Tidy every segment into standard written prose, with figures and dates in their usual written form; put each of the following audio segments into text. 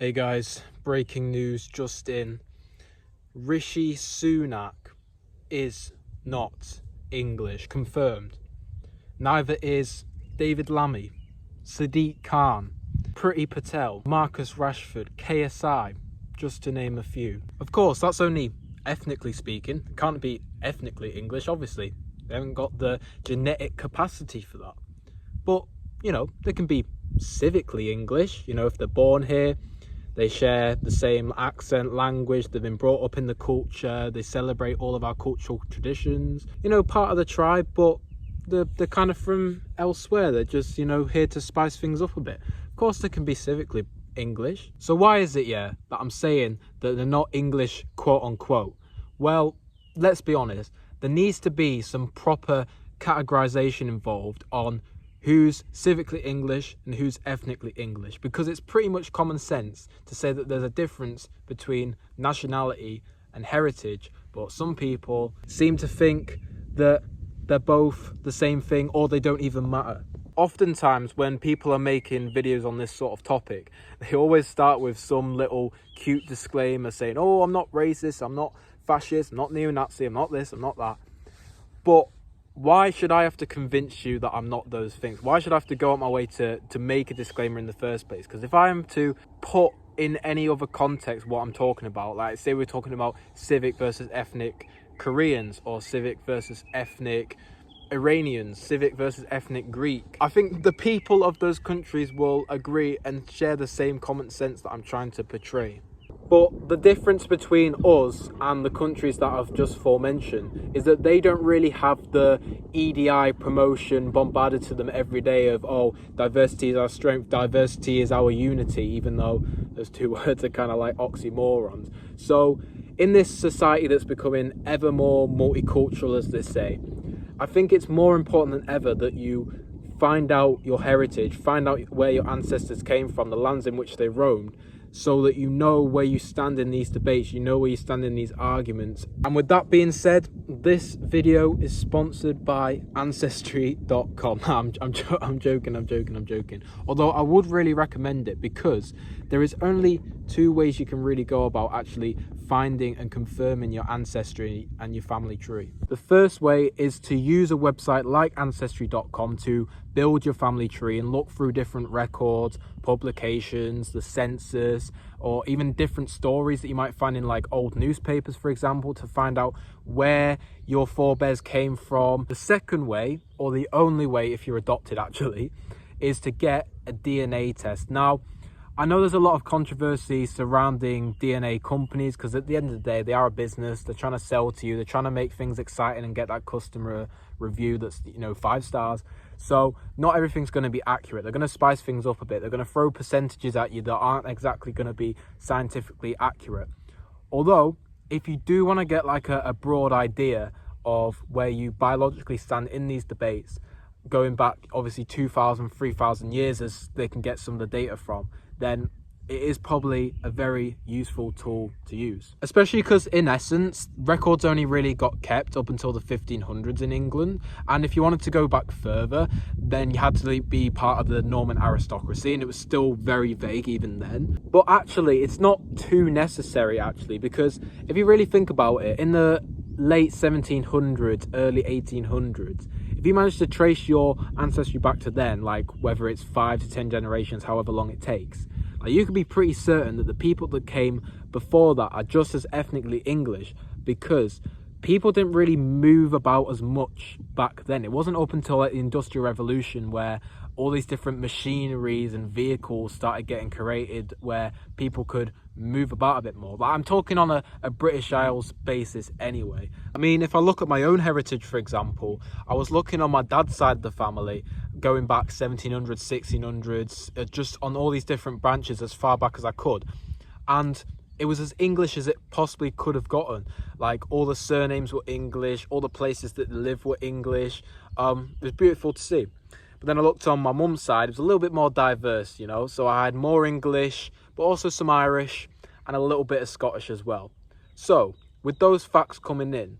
Hey guys, breaking news just in. Rishi Sunak is not English, confirmed. Neither is David Lammy, Sadiq Khan, Priti Patel, Marcus Rashford, KSI, just to name a few. Of course, that's only ethnically speaking. It can't be ethnically English, obviously. They haven't got the genetic capacity for that. But, they can be civically English, if they're born here. They share the same accent, language, they've been brought up in the culture, they celebrate all of our cultural traditions. Part of the tribe, but they're kind of from elsewhere. They're just, here to spice things up a bit. Of course, they can be civically English. So why is it, that I'm saying that they're not English, quote unquote? Well, let's be honest. There needs to be some proper categorization involved on who's civically English and who's ethnically English, because it's pretty much common sense to say that there's a difference between nationality and heritage, but some people seem to think that they're both the same thing or they don't even matter. Oftentimes when people are making videos on this sort of topic, they always start with some little cute disclaimer saying, oh, I'm not racist, I'm not fascist, I'm not neo-Nazi, I'm not this, I'm not that. But why should I have to convince you that I'm not those things? Why should I have to go out my way to make a disclaimer in the first place? Because if I am to put in any other context what I'm talking about, like say we're talking about civic versus ethnic Koreans, or civic versus ethnic Iranians, civic versus ethnic Greek, I think the people of those countries will agree and share the same common sense that I'm trying to portray. But the difference between us and the countries that I've just forementioned is that they don't really have the EDI promotion bombarded to them every day of, oh, diversity is our strength, diversity is our unity, even though those two words are kind of like oxymorons. So in this society that's becoming ever more multicultural, as they say, I think it's more important than ever that you find out your heritage, find out where your ancestors came from, the lands in which they roamed, so that you know where you stand in these debates, you know where you stand in these arguments. And with that being said, this video is sponsored by Ancestry.com. I'm joking. Although I would really recommend it, because there is only two ways you can really go about actually finding and confirming your ancestry and your family tree. The first way is to use a website like Ancestry.com to build your family tree and look through different records, publications, the census, or even different stories that you might find in like old newspapers, for example, to find out where your forebears came from. The second way, or the only way if you're adopted actually, is to get a DNA test. Now, I know there's a lot of controversy surrounding DNA companies, because at the end of the day, they are a business. They're trying to sell to you. They're trying to make things exciting and get that customer review that's, 5 stars. So not everything's going to be accurate. They're going to spice things up a bit. They're going to throw percentages at you that aren't exactly going to be scientifically accurate. Although, if you do want to get like a broad idea of where you biologically stand in these debates, going back obviously 2,000, 3,000 years as they can get some of the data from, then it is probably a very useful tool to use. Especially because in essence, records only really got kept up until the 1500s in England. And if you wanted to go back further, then you had to be part of the Norman aristocracy, and it was still very vague even then. But actually, it's not too necessary actually, because if you really think about it, in the late 1700s, early 1800s, if you manage to trace your ancestry back to then, like whether it's 5 to 10 generations, however long it takes, you can be pretty certain that the people that came before that are just as ethnically English, because people didn't really move about as much back then. It wasn't up until like the Industrial Revolution where all these different machineries and vehicles started getting created where people could move about a bit more. But I'm talking on a British Isles basis anyway. I mean, if I look at my own heritage, for example, I was looking on my dad's side of the family, going back 1700s, 1600s, just on all these different branches as far back as I could. And it was as English as it possibly could have gotten. Like, all the surnames were English, all the places that they lived were English. It was beautiful to see. But then I looked on my mum's side, it was a little bit more diverse, So I had more English, but also some Irish and a little bit of Scottish as well. So, with those facts coming in,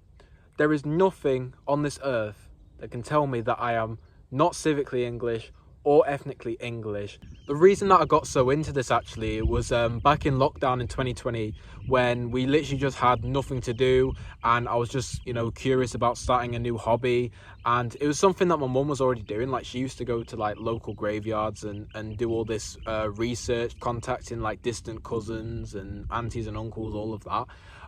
there is nothing on this earth that can tell me that I am not civically English or ethnically English. The reason that I got so into this actually was back in lockdown in 2020, when we literally just had nothing to do, and I was just, curious about starting a new hobby. And it was something that my mum was already doing. Like, she used to go to like local graveyards and do all this research, contacting like distant cousins and aunties and uncles, all of that.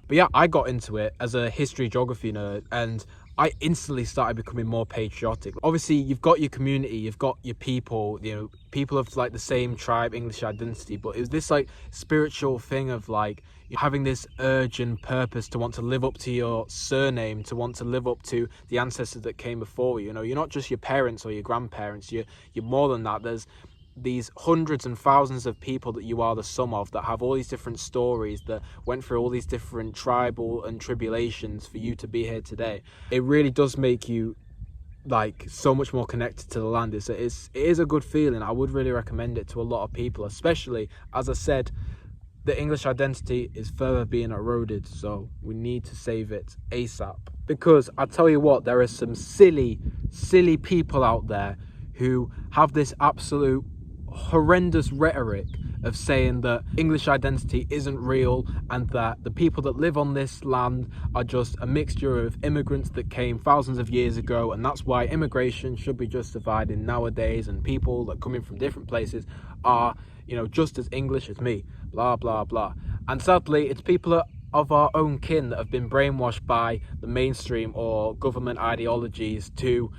But yeah, I got into it as a history geography nerd, and I instantly started becoming more patriotic. Obviously, you've got your community, you've got your people, people of like the same tribe, English identity, but it was this like spiritual thing of like having this urge and purpose to want to live up to your surname, to want to live up to the ancestors that came before you. You're not just your parents or your grandparents, you're more than that. There's these hundreds and thousands of people that you are the sum of, that have all these different stories, that went through all these different tribal and tribulations for you to be here today. It really does make you like so much more connected to the land. It is a good feeling. I would really recommend it to a lot of people, especially, as I said, the English identity is further being eroded, so we need to save it ASAP. Because I tell you what, there are some silly people out there who have this absolute horrendous rhetoric of saying that English identity isn't real, and that the people that live on this land are just a mixture of immigrants that came thousands of years ago, and that's why immigration should be justified in nowadays, and people that come in from different places are, just as English as me, blah blah blah. And sadly, it's people of our own kin that have been brainwashed by the mainstream or government ideologies to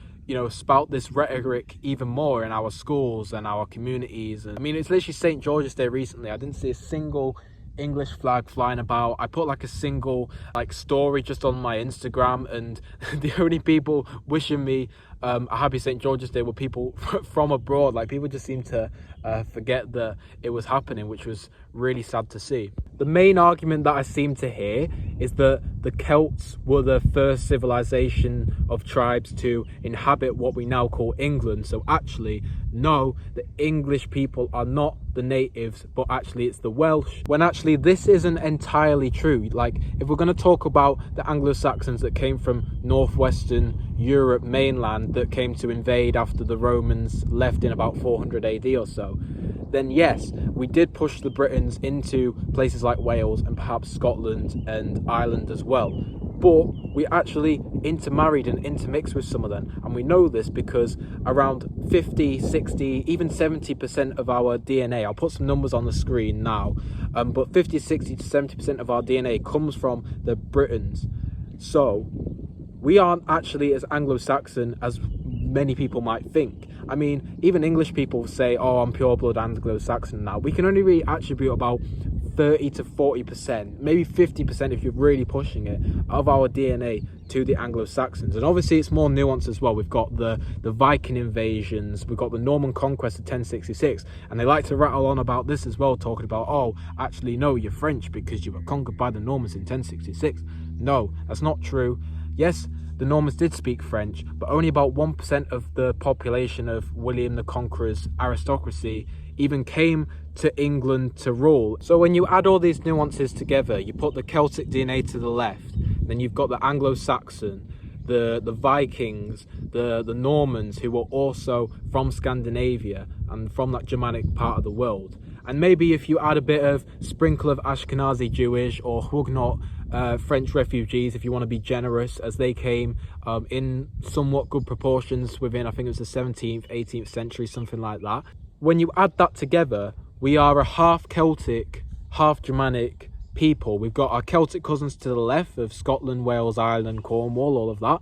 spout this rhetoric even more in our schools and our communities. And I mean, it's literally St. George's Day recently. I didn't see a single English flag flying about. I put like a single story just on my Instagram, and the only people wishing me a happy St. George's Day were people from abroad. Like, people just seem to forget that it was happening, which was really sad to see. The main argument that I seem to hear is that the Celts were the first civilization of tribes to inhabit what we now call England. So actually, no, the English people are not the natives, but actually it's the Welsh, when actually this isn't entirely true. Like, if we're going to talk about the Anglo-Saxons that came from northwestern Europe mainland, that came to invade after the Romans left in about 400 AD or so, then yes, we did push the Britons into places like Wales and perhaps Scotland and Ireland as well. But we actually intermarried and intermixed with some of them. And we know this because around 50, 60, even 70% of our DNA, I'll put some numbers on the screen now, but 50, 60 to 70% of our DNA comes from the Britons. So we aren't actually as Anglo-Saxon as many people might think. I mean, even English people say, oh, I'm pure blood Anglo-Saxon now. We can only really attribute about 30 to 40%, maybe 50% if you're really pushing it, of our DNA to the Anglo-Saxons. And obviously it's more nuanced as well. We've got the Viking invasions, we've got the Norman conquest of 1066, and they like to rattle on about this as well, talking about, oh, actually no, you're French because you were conquered by the Normans in 1066. No, that's not true. Yes, the Normans did speak French, but only about 1% of the population of William the Conqueror's aristocracy even came to England to rule. So when you add all these nuances together, you put the Celtic DNA to the left, then you've got the Anglo-Saxon, the Vikings, the Normans, who were also from Scandinavia and from that Germanic part of the world. And maybe if you add a bit of sprinkle of Ashkenazi Jewish or Huguenot French refugees, if you want to be generous, as they came in somewhat good proportions within, I think it was the 17th, 18th century, something like that. When you add that together, we are a half Celtic, half Germanic people. We've got our Celtic cousins to the left of Scotland, Wales, Ireland, Cornwall, all of that.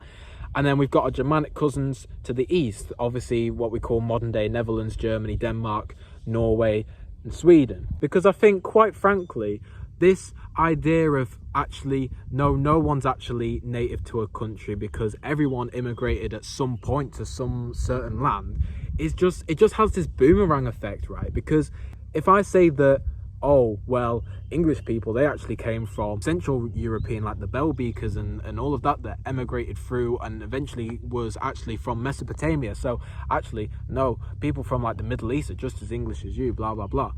And then we've got our Germanic cousins to the east, obviously what we call modern day Netherlands, Germany, Denmark, Norway and Sweden. Because I think, quite frankly, this idea of actually no one's actually native to a country because everyone immigrated at some point to some certain land, it just has this boomerang effect, right? Because if I say that, oh, well, English people, they actually came from Central European, like the Bell Beakers and all of that emigrated through and eventually was actually from Mesopotamia. So actually, no, people from like the Middle East are just as English as you, blah, blah, blah.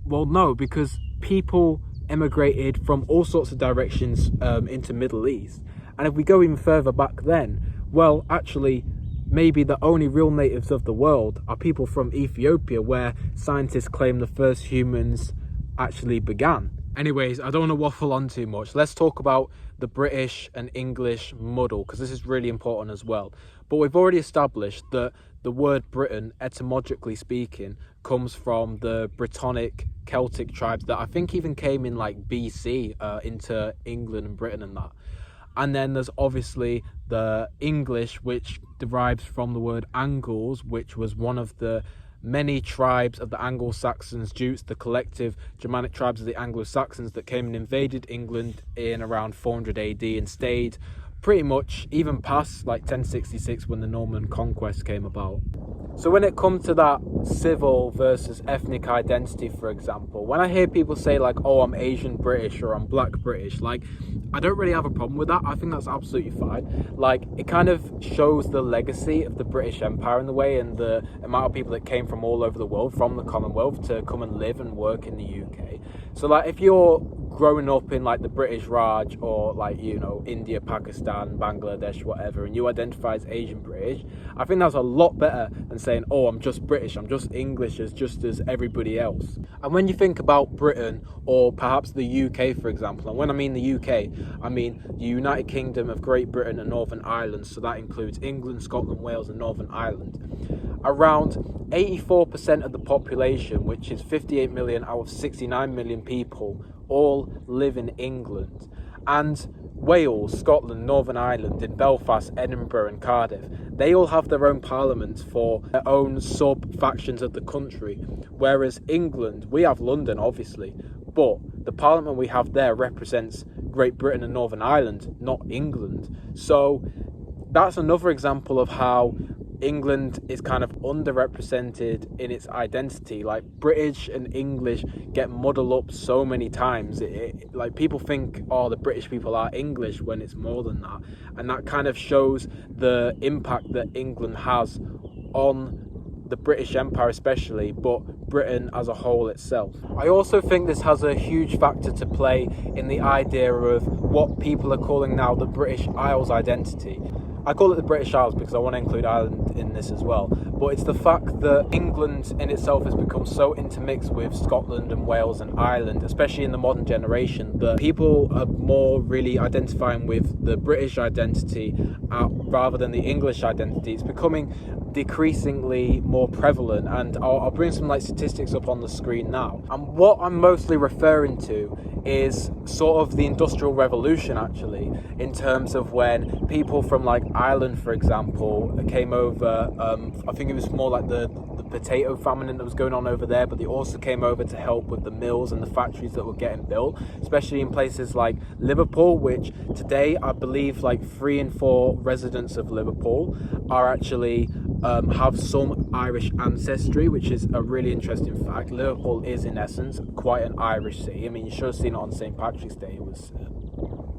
Well, no, because people emigrated from all sorts of directions into Middle East. And if we go even further back then, well, actually, maybe the only real natives of the world are people from Ethiopia, where scientists claim the first humans actually began. Anyways, I don't want to waffle on too much. Let's talk about the British and English muddle, because this is really important as well. But we've already established that the word Britain, etymologically speaking, comes from the Brittonic Celtic tribes that I think even came in like BC into England and Britain and that. And then there's obviously the English, which derives from the word Angles, which was one of the many tribes of the Anglo-Saxons, Jutes, the collective Germanic tribes of the Anglo-Saxons that came and invaded England in around 400 AD and stayed pretty much even past like 1066 when the Norman conquest came about. So when it comes to that civil versus ethnic identity, for example, when I hear people say like, oh, I'm Asian British or I'm Black British, like, I don't really have a problem with that. I think that's absolutely fine. Like, it kind of shows the legacy of the British Empire in the way, and the amount of people that came from all over the world, from the Commonwealth, to come and live and work in the UK. So like, if you're growing up in like the British Raj or like, you know, India, Pakistan, Bangladesh, whatever, and you identify as Asian British, I think that's a lot better than saying, oh, I'm just British, I'm just English, just as everybody else. And when you think about Britain, or perhaps the UK, for example, and when I mean the UK, I mean the United Kingdom of Great Britain and Northern Ireland, so that includes England, Scotland, Wales and Northern Ireland. Around 84% of the population, which is 58 million out of 69 million people, all live in England. And Wales, Scotland, Northern Ireland, in Belfast, Edinburgh and Cardiff, they all have their own parliaments for their own sub-factions of the country. Whereas England, we have London, obviously, but the parliament we have there represents Great Britain and Northern Ireland, not England. So that's another example of how England is kind of underrepresented in its identity. Like, British and English get muddled up so many times. Like, people think, oh, the British people are English, when it's more than that. And that kind of shows the impact that England has on the British Empire especially, but Britain as a whole itself. I also think this has a huge factor to play in the idea of what people are calling now the British Isles identity. I call it the British Isles because I want to include Ireland in this as well. But it's the fact that England in itself has become so intermixed with Scotland and Wales and Ireland, especially in the modern generation, that people are more really identifying with the British identity rather than the English identity. It's becoming decreasingly more prevalent, and I'll bring some like statistics up on the screen now. And what I'm mostly referring to is sort of the Industrial Revolution, actually, in terms of when people from like Ireland, for example, came over. I think it was more like the potato famine that was going on over there, but they also came over to help with the mills and the factories that were getting built, especially in places like Liverpool, which today I believe like 3 in 4 residents of Liverpool are actually have some Irish ancestry, which is a really interesting fact. Liverpool is in essence quite an Irish city. I mean, you should have seen it on St. Patrick's Day. It was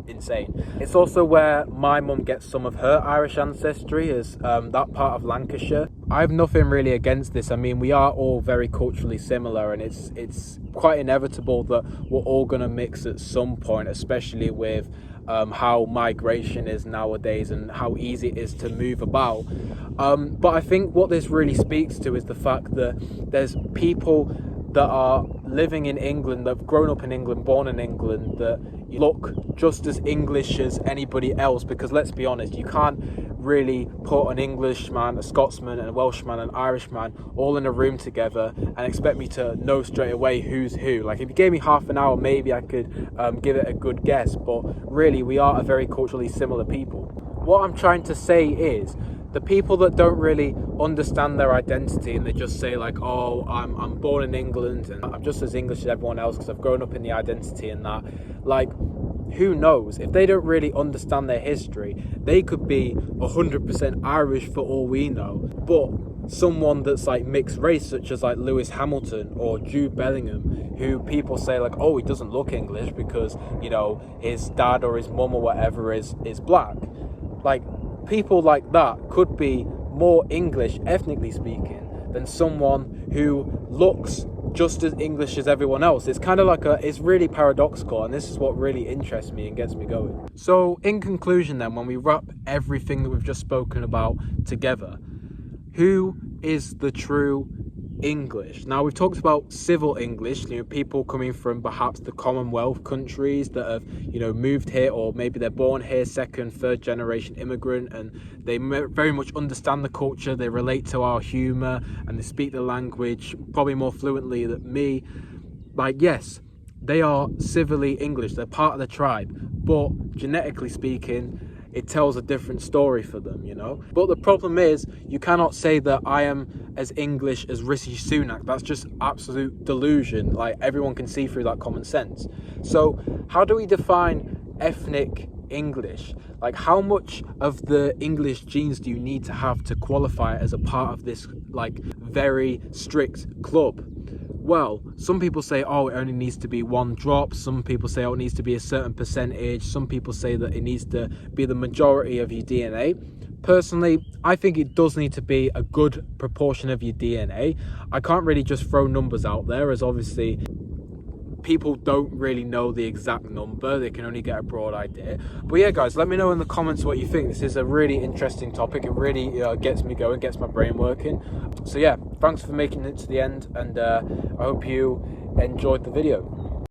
insane. It's also where my mum gets some of her Irish ancestry, is that part of Lancashire. I have nothing really against this. I mean, we are all very culturally similar, and it's quite inevitable that we're all going to mix at some point, especially with how migration is nowadays and how easy it is to move about. But I think what this really speaks to is the fact that there's people that are living in England, that have grown up in England, born in England, that look just as English as anybody else, because let's be honest, you can't really put an Englishman, a Scotsman and a Welshman and an Irishman all in a room together and expect me to know straight away who's who. Like, if you gave me half an hour, maybe I could give it a good guess, but really we are a very culturally similar people. What I'm trying to say is, the people that don't really understand their identity and they just say like, oh, I'm born in England and I'm just as English as everyone else because I've grown up in the identity and that, like, who knows? If they don't really understand their history, they could be 100% Irish for all we know. But someone that's like mixed race, such as like Lewis Hamilton or Jude Bellingham, who people say like, oh, he doesn't look English because, you know, his dad or his mum or whatever is black. Like, people like that could be more English, ethnically speaking, than someone who looks just as English as everyone else. It's kind of like it's really paradoxical, and this is what really interests me and gets me going. So in conclusion then, when we wrap everything that we've just spoken about together, who is the true English? Now, we've talked about civil English, people coming from perhaps the Commonwealth countries that have, moved here, or maybe they're born here, second, third generation immigrant, and they very much understand the culture, they relate to our humour, and they speak the language probably more fluently than me. Like, yes, they are civilly English, they're part of the tribe, but genetically speaking, it tells a different story for them, But the problem is, you cannot say that I am as English as Rishi Sunak. That's just absolute delusion. Like, everyone can see through that common sense. So how do we define ethnic English? Like, how much of the English genes do you need to have to qualify as a part of this, like, very strict club? Well, some people say, oh, it only needs to be 1 drop. Some people say, oh, it needs to be a certain percentage. Some people say that it needs to be the majority of your DNA. Personally, I think it does need to be a good proportion of your DNA. I can't really just throw numbers out there, as obviously people don't really know the exact number. They can only get a broad idea. But yeah, guys, let me know in the comments what you think. This is a really interesting topic. It really gets me going, gets my brain working. So yeah, thanks for making it to the end, and I hope you enjoyed the video.